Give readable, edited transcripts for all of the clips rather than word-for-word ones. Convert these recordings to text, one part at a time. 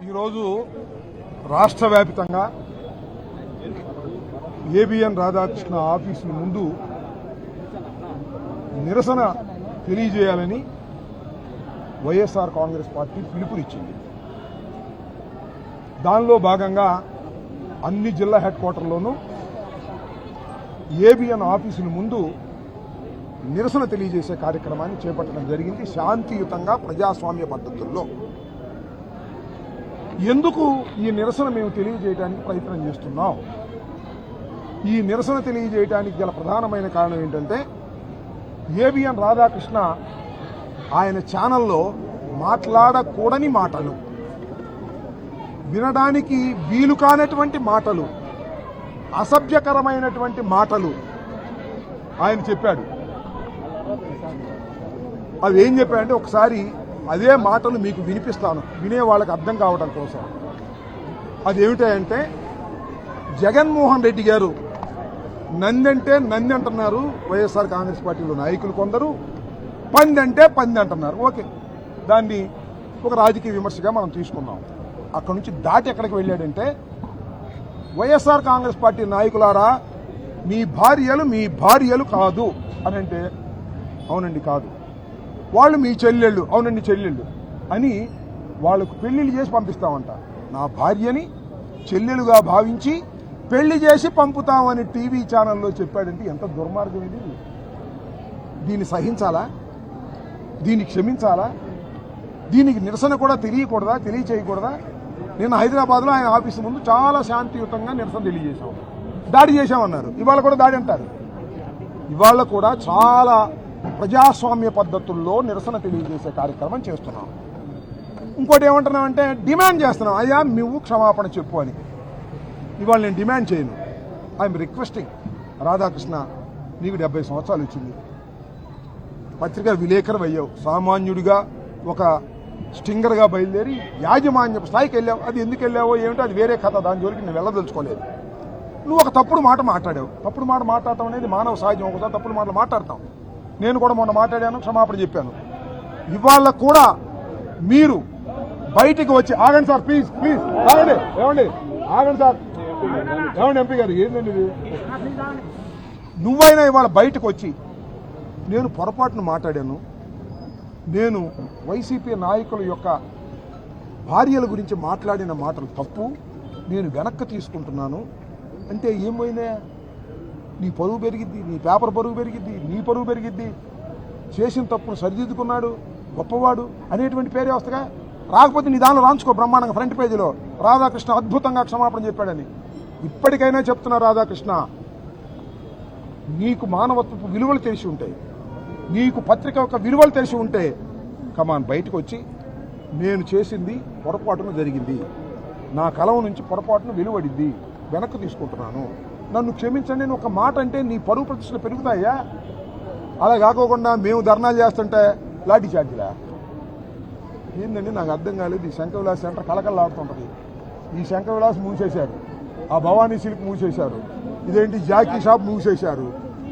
ఈరోజు రాష్ట్ర వ్యాప్తంగా ఏబిఎన్ రాధాకృష్ణ ఆఫీసుల ముందు నిరసన తెలియజేయాలని వైఎస్ఆర్ కాంగ్రెస్ పార్టీ పిలుపునిచ్చింది. దానిలో భాగంగా అన్ని జిల్లా హెడ్ క్వార్టర్లోనూ ఏబిఎన్ ఆఫీసుల ముందు నిరసన తెలియజేసే కార్యక్రమాన్ని చేపట్టడం జరిగింది. శాంతియుతంగా ప్రజాస్వామ్య పద్ధతుల్లో. ఎందుకు ఈ నిరసన మేము తెలియజేయడానికి ప్రయత్నం చేస్తున్నాం? ఈ నిరసన తెలియజేయడానికి గల ప్రధానమైన కారణం ఏంటంటే ఏబిఎన్ రాధాకృష్ణ ఆయన ఛానల్లో మాట్లాడకూడని మాటలు, వినడానికి వీలు కానటువంటి మాటలు, అసభ్యకరమైనటువంటి మాటలు ఆయన చెప్పాడు. అవి ఏం చెప్పాడంటే ఒకసారి అదే మాటలు మీకు వినిపిస్తాను, వినే వాళ్ళకి అర్థం కావడం కోసం. అదేమిటంటే జగన్మోహన్ రెడ్డి గారు నందంటే నంది అంటున్నారు వైఎస్ఆర్ కాంగ్రెస్ పార్టీలో నాయకులు కొందరు, పంది అంటే పంది అంటున్నారు. ఓకే, దాన్ని ఒక రాజకీయ విమర్శగా మనం తీసుకున్నాం. అక్కడి నుంచి దాటి ఎక్కడికి వెళ్ళాడంటే వైఎస్ఆర్ కాంగ్రెస్ పార్టీ నాయకులారా మీ భార్యలు కాదు అని అంటే అవునండి కాదు, వాళ్ళు మీ చెల్లెళ్ళు, అవునండి చెల్లెళ్ళు అని వాళ్ళకు పెళ్లిళ్ళు చేసి పంపిస్తామంట. నా భార్యని చెల్లెలుగా భావించి పెళ్లి చేసి పంపుతామని టీవీ ఛానల్లో చెప్పాడంటే ఎంత దుర్మార్గం ఇది! దీన్ని సహించాలా? దీన్ని క్షమించాలా? దీనికి నిరసన కూడా తెలియచేయకూడదా? నేను హైదరాబాద్లో ఆయన ఆఫీసు ముందు చాలా శాంతియుతంగా నిరసన తెలియజేశాం. దాడి చేశామన్నారు, ఇవాళ కూడా దాడి అంటారు. ఇవాళ కూడా చాలా ప్రజాస్వామ్య పద్ధతుల్లో నిరసన తెలియజేసే కార్యక్రమం చేస్తున్నాం. ఇంకోటి ఏమంటున్నామంటే డిమాండ్ చేస్తున్నాం, అయ్యా నువ్వు క్షమాపణ చెప్పు అని. ఇవాళ నేను డిమాండ్ చేయను, ఐఎమ్ రిక్వెస్టింగ్. రాధాకృష్ణ, నీకు 70 సంవత్సరాలు వచ్చింది, పత్రికా విలేకరు అయ్యావు, సామాన్యుడిగా ఒక స్టింగర్గా బయలుదేరి యాజమాన్య స్థాయికి వెళ్ళావు. అది ఎందుకు వెళ్ళావో ఏమిటో అది వేరే కథ, దాని జోలికి నేను వెళ్ళదలుచుకోలేదు. నువ్వు ఒక తప్పుడు మాట మాట్లాడావు. తప్పుడు మాట మాట్లాడటం అనేది మానవ సహజం, ఒకసారి తప్పుడు మాటలు మాట్లాడతాం. నేను కూడా మొన్న మాట్లాడాను, క్షమాపణ చెప్పాను. ఇవాళ కూడా మీరు బయటికి వచ్చి ఆగండి సార్, ప్లీజ్ ఆగండి, ఏమండి ఆగండి సార్, ఏమండి ఎంపీ గారు, ఏంటండి ఇది? నువ్వైనా ఇవాళ బయటకు వచ్చి నేను పొరపాటును మాట్లాడాను, నేను వైసీపీ నాయకుల యొక్క భార్యల గురించి మాట్లాడిన మాటలు తప్పు, నేను వెనక్కి తీసుకుంటున్నాను అంటే ఏమైనా నీ పరువు పెరిగిద్ది, నీ పేపర్ పరువు పెరిగిద్ది, నీ పరువు పెరిగిద్ది. చేసిన తప్పును సరిదిద్దుకున్నాడు, గొప్పవాడు అనేటువంటి పేరే వస్తగా. రాకపోతే నీ దానిలో రాంచుకో బ్రహ్మాండంగా ఫ్రంట్ పేజీలో రాధాకృష్ణ అద్భుతంగా క్షమాపణ చెప్పాడని. ఇప్పటికైనా చెప్తున్నా రాధాకృష్ణ, నీకు మానవత్వపు విలువలు తెలిసి ఉంటాయి, నీకు పత్రిక యొక్క విలువలు తెలిసి ఉంటే కమాన్ బయటకు వచ్చి నేను చేసింది పొరపాటున జరిగింది, నా కలం నుంచి పొరపాటున వెలువడింది, వెనక్కి తీసుకుంటున్నాను, నన్ను క్షమించండి నేను ఒక మాట అంటే నీ పరువు ప్రతిష్టలు పెరుగుతాయా? అలా కాకోకుండా మేము ధర్నాలు చేస్తుంటే లాఠీ చార్జీలా? ఏందండి నాకు అర్థం కాలేదు. ఈ శంకర్ విలాస్ సెంటర్ కలకల్లాడుతుంటుంది. ఈ శంకర్ విలాస్ మూసేశారు, ఆ భవానీ సిల్క్ మూసేశారు, ఇదేంటి జాకీ షాప్ మూసేశారు,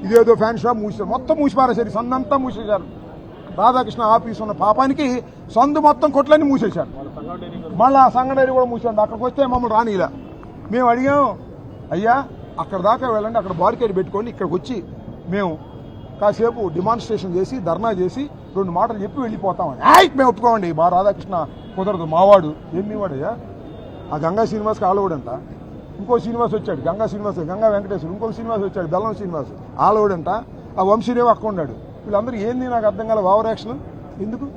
ఇదేదో ఫ్యాన్ షాప్ మూసేశారు, మొత్తం మూసిపారేశారు, సందంతా మూసేశారు. రాధాకృష్ణ ఆఫీసు ఉన్న పాపానికి సందు మొత్తం కొట్లన్నీ మూసేశారు. మళ్ళీ ఆ సంఘ డైరీ కూడా మూసేయండి. అక్కడికి వస్తే మమ్మల్ని రానిలా. మేము అడిగాం, అయ్యా అక్కడ దాకా వెళ్ళండి, అక్కడ బారికేడ్ పెట్టుకోండి, ఇక్కడికి వచ్చి మేము కాసేపు డిమాన్స్ట్రేషన్ చేసి ధర్నా చేసి 2 మాటలు చెప్పి వెళ్ళిపోతామని. మేము ఒప్పుకోండి, మా రాధాకృష్ణ కుదరదు, మావాడు. ఏం మీవాడయ్యా? ఆ గంగా శ్రీనివాస్కి ఆలవుడంట, ఇంకో శ్రీనివాస్ వచ్చాడు, గంగా వెంకటేశ్వరు, ఇంకో శ్రీనివాస్ వచ్చాడు, బెల్లం శ్రీనివాస్ ఆలవుడంట, ఆ వంశీదేవి అక్కడ ఉన్నాడు. వీళ్ళందరూ ఏంది నాకు అర్థం కాల ఓవర్ యాక్షన్ ఎందుకు?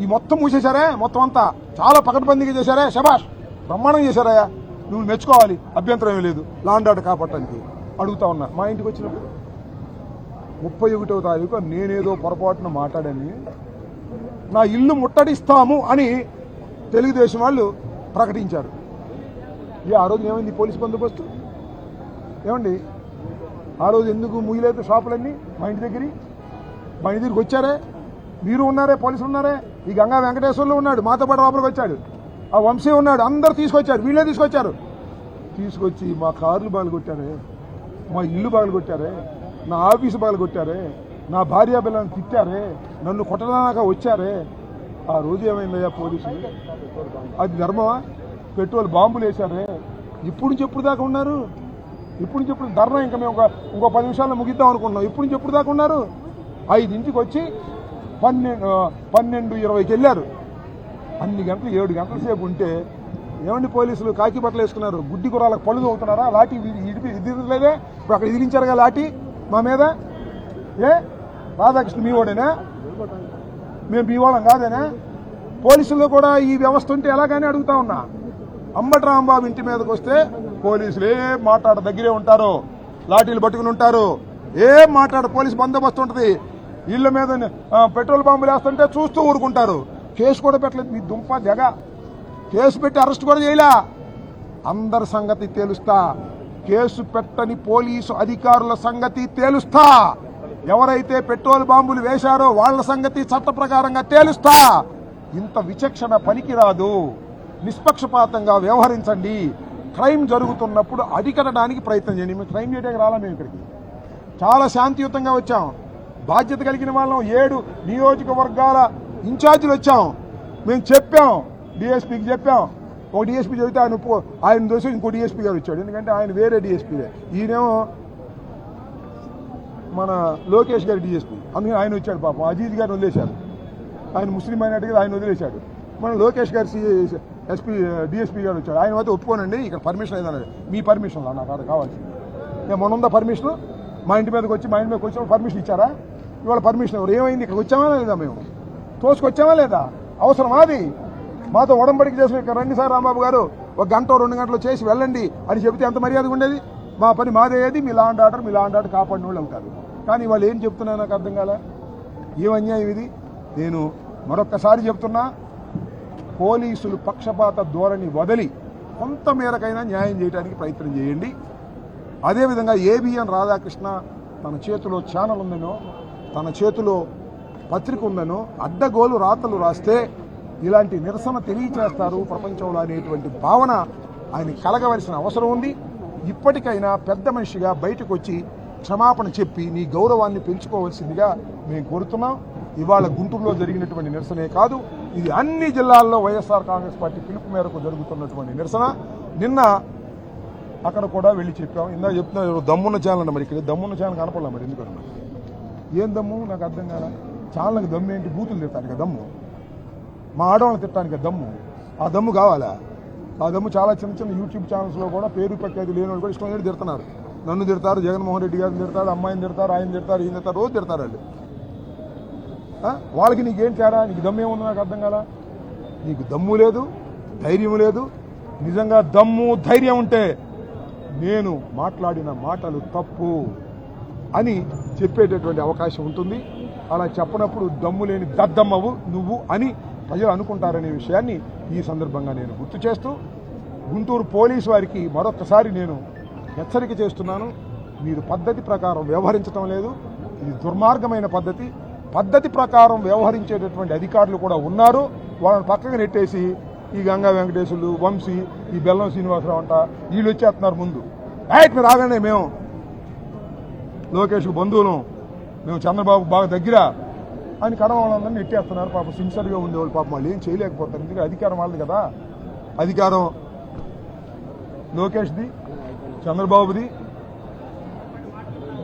ఈ మొత్తం మూసేశారే, మొత్తం అంతా చాలా పకడ్బందీగా చేశారే, శబాష్ బ్రహ్మాండం చేశారయ్యా, నువ్వు మెచ్చుకోవాలి, అభ్యంతరం ఏమీ లేదు. లాండ్ ఆర్డర్ కాపాడటానికి అడుగుతా ఉన్నా. మా ఇంటికి వచ్చినప్పుడు 31వ తారీఖు నేనేదో పొరపాటున మాట్లాడని నా ఇల్లు ముట్టడిస్తాము అని తెలుగుదేశం వాళ్ళు ప్రకటించారు. ఆ రోజు ఏమైంది పోలీస్ బందోబస్తు? ఏమండి ఆ రోజు ఎందుకు మూయలేదు షాపులన్నీ? మా ఇంటి దగ్గరికి వచ్చారే, మీరు ఉన్నారే, పోలీసులు ఉన్నారే, ఈ గంగా వెంకటేశ్వర్లు ఉన్నాడు, మాతో పాటు లోపలికి వచ్చాడు, ఆ వంశీ ఉన్నాడు, అందరు తీసుకొచ్చారు, వీళ్ళే తీసుకొచ్చి మా కార్లు బాగలగొట్టారే, మా ఇల్లు బాగలగొట్టారే, నా ఆఫీసు బాగలగొట్టారే, నా భార్య పిల్లలను తిట్టారే, నన్ను కొట్టడాక వచ్చారే, ఆ రోజు ఏమైందయ్యా పోలీసులు? అది ధర్మమా? పెట్రోల్ బాంబులు వేశారే, ఇప్పుడు నుంచి ఎప్పుడు దాకా ఉన్నారు? ఇప్పుడు నుంచి ఎప్పుడు ధర్నా? ఇంకా మేము ఇంకో 10 నిమిషాల్లో ముగిద్దాం అనుకుంటున్నాం. ఇప్పుడు నుంచి ఎప్పుడు దాకా ఉన్నారు? 5ంటికి వచ్చి 12:20కి వెళ్ళారు. అన్ని గంటలు 7 గంటల సేపు ఉంటే ఏమండి పోలీసులు కాకి బట్టలు వేసుకున్నారు, గుడ్డి గుర్రాలకు పళ్ళు అవుతున్నారా? లాఠీ ఇదిలేదే, ఇప్పుడు అక్కడ ఇదిలించారుగా లాఠీ మా మీద. ఏ రాధాకృష్ణ మీ వాడేనా? మేము మీ వాళ్ళం కాదేనా? పోలీసుల్లో కూడా ఈ వ్యవస్థ ఉంటే ఎలాగని అడుగుతా ఉన్నా. అంబటి రాంబాబు ఇంటి మీదకి వస్తే పోలీసులు ఏం మాట్లాడ దగ్గరే ఉంటారు, లాఠీలు పట్టుకుని ఉంటారు, ఏం మాట్లాడ పోలీసు బందోబస్తు ఉంటుంది. ఇళ్ల మీద పెట్రోల్ బాంబులు వేస్తుంటే చూస్తూ ఊరుకుంటారు. కేసు కూడా పెట్టలేదు. మీ దుంప జగ కేసు పెట్టి అరెస్ట్ కూడా చేయలే. అందరి సంగతి తేలుస్తా, కేసు పెట్టని పోలీసు అధికారుల సంగతి తేలుస్తా, ఎవరైతే పెట్రోల్ బాంబులు వేశారో వాళ్ల సంగతి చట్ట ప్రకారంగా తేలుస్తా. ఇంత విచక్షణ పనికిరాదు. నిష్పక్షపాతంగా వ్యవహరించండి. క్రైమ్ జరుగుతున్నప్పుడు అడికట్టడానికి ప్రయత్నం చేయండి. మేము క్రైమ్ చేయడానికి రాలా, మేము ఇక్కడికి చాలా శాంతియుతంగా వచ్చాం. బాధ్యత కలిగిన వాళ్ళం 7 నియోజకవర్గాల ఇన్ఛార్జీలు వచ్చాం. మేము చెప్పాం, డిఎస్పీకి చెప్పాం. ఒక డిఎస్పీ చెబితే ఆయన దోసి ఇంకో డిఎస్పీ గారు వచ్చాడు. ఎందుకంటే ఆయన వేరే డిఎస్పీలే, ఈయనేమో మన లోకేష్ గారి డిఎస్పీ, అందుకని ఆయన వచ్చాడు. పాపం అజీజ్ గారిని వదిలేశారు. ఆయన ముస్లిం అయినట్టుగా ఆయన వదిలేశాడు. మన లోకేష్ గారి ఎస్పీ డిఎస్పీ గారు వచ్చాడు. ఆయన అయితే ఒప్పుకోనండి, ఇక్కడ పర్మిషన్ ఏదన్నది మీ పర్మిషన్ నాకు అది కావాల్సింది. నేను మొన్న ఉందా పర్మిషన్? మా ఇంటి మీదకి వచ్చి పర్మిషన్ ఇచ్చారా? ఇవాళ పర్మిషన్ ఎవరు? ఏమైంది? ఇక్కడికి వచ్చామా లేదా? మేము తోసుకొచ్చామా లేదా? అవసరమా అది? మాతో ఉడంబడికి చేసిన ఇక్కడ రండి సార్ రాంబాబు గారు, 1 గంట 2 గంటలు చేసి వెళ్ళండి అని చెబితే ఎంత మర్యాదగా ఉండేది? మా పని మాదేది, మీ లా అండ్ ఆర్డర్ కాపాడిన వాళ్ళు అవుతారు. కానీ వాళ్ళు ఏం చెప్తున్నా నాకు అర్థం కాలే. ఏం అన్యాయం ఇది? నేను మరొక్కసారి చెప్తున్నా, పోలీసులు పక్షపాత ధోరణి వదిలి కొంత మేరకైనా న్యాయం చేయడానికి ప్రయత్నం చేయండి. అదేవిధంగా ఏబిఎన్ రాధాకృష్ణ తన చేతిలో ఛానల్ ఉందనో, తన చేతిలో పత్రిక ఉందనో అడ్డగోలు రాతలు రాస్తే ఇలాంటి నిరసన తెలియచేస్తారు ప్రపంచంలో అనేటువంటి భావన ఆయన కలగవలసిన అవసరం ఉంది. ఇప్పటికైనా పెద్ద మనిషిగా బయటకు వచ్చి క్షమాపణ చెప్పి నీ గౌరవాన్ని పెంచుకోవాల్సిందిగా మేము కోరుతున్నాం. ఇవాళ గుంటూరులో జరిగినటువంటి నిరసనే కాదు, ఇది అన్ని జిల్లాల్లో వైఎస్ఆర్ కాంగ్రెస్ పార్టీ పిలుపు మేరకు జరుగుతున్నటువంటి నిరసన. నిన్న అక్కడ కూడా వెళ్ళి చెప్పాం. ఇందాక చెప్తున్నా దమ్మున్న ఛానల్ అన్న, మరి ఇక్కడ దమ్మున్న ఛానల్ కనపడలే. మరి ఎందుకన్నా ఏం దమ్ము నాకు అర్థం కాదా? ఛానల్కి దమ్ము ఏంటి? బూతులు తిట్టానికి దమ్ము, మా ఆడవాళ్ళని తిట్టడానికి దమ్ము. ఆ దమ్ము కావాలా? ఆ దమ్ము చాలా చిన్న యూట్యూబ్ ఛానల్స్లో కూడా పేరు పెట్టేది లేని వాళ్ళు కూడా ఇష్టం లేని తిడుతున్నారు. నన్ను తిడతారు, జగన్మోహన్ రెడ్డి గారిని తిడతారు, అమ్మాయిని తిడతారు, ఆయన తిడతారు, ఈయన తిడతారు, రోజు తిడతారు వాళ్ళు. వాళ్ళకి నీకేం తేడా? నీకు దమ్ము ఏముంది నాకు అర్థం కాలా? నీకు దమ్ము లేదు, ధైర్యం లేదు. నిజంగా దమ్ము ధైర్యం ఉంటే నేను మాట్లాడిన మాటలు తప్పు అని చెప్పేటటువంటి అవకాశం ఉంటుంది. అలా చెప్పనప్పుడు దమ్ము లేని దద్దమ్మవు నువ్వు అని ప్రజలు అనుకుంటారనే విషయాన్ని ఈ సందర్భంగా నేను గుర్తు చేస్తూ, గుంటూరు పోలీసు వారికి మరొకసారి నేను హెచ్చరిక చేస్తున్నాను. మీరు పద్ధతి ప్రకారం వ్యవహరించడం లేదు. ఇది దుర్మార్గమైన పద్ధతి. పద్ధతి ప్రకారం వ్యవహరించేటటువంటి అధికారులు కూడా ఉన్నారు. వాళ్ళని పక్కకు నెట్టేసి ఈ గంగా వెంకటేశ్వర్లు, వంశీ, ఈ బెల్లం శ్రీనివాసరావు అంట వీళ్ళు వచ్చేస్తున్నారు ముందు. మీరు రాగానే మేము లోకేష్ బంధువులు, మేము చంద్రబాబు బాగా దగ్గర అని కడవాళ్ళందరినీ నెట్టేస్తున్నారు. పాపం సిన్సియర్గా ఉండేవాళ్ళు పాపం వాళ్ళు ఏం చేయలేకపోతారు. ఎందుకంటే అధికారం వాళ్ళది కదా. అధికారం లోకేష్ది, చంద్రబాబుది,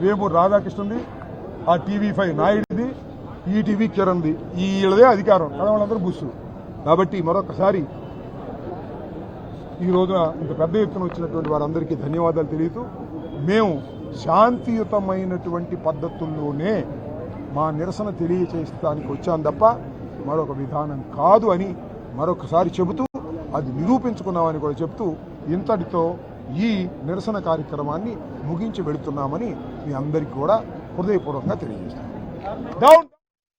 వేమూరు రాధాకృష్ణది, ఆ TV5 నాయుడిది, ఈటీవీ కిరణ్ది, వీళ్ళదే అధికారం. కడవాళ్ళందరూ బుస్సు. కాబట్టి మరొకసారి ఈ రోజున ఇంత పెద్ద ఎత్తున వచ్చినటువంటి వారందరికీ ధన్యవాదాలు తెలియతూ, మేము శాంతియుతమైనటువంటి పద్ధతుల్లోనే మా నిరసన తెలియచేయడానికి వచ్చాం తప్ప మరొక విధానం కాదు అని మరొకసారి చెబుతూ, అది నిరూపించుకున్నామని కూడా చెప్తూ, ఇంతటితో ఈ నిరసన కార్యక్రమాన్ని ముగించి వెళుతున్నామని మీ అందరికీ కూడా హృదయపూర్వకంగా తెలియజేస్తాం. డౌన్.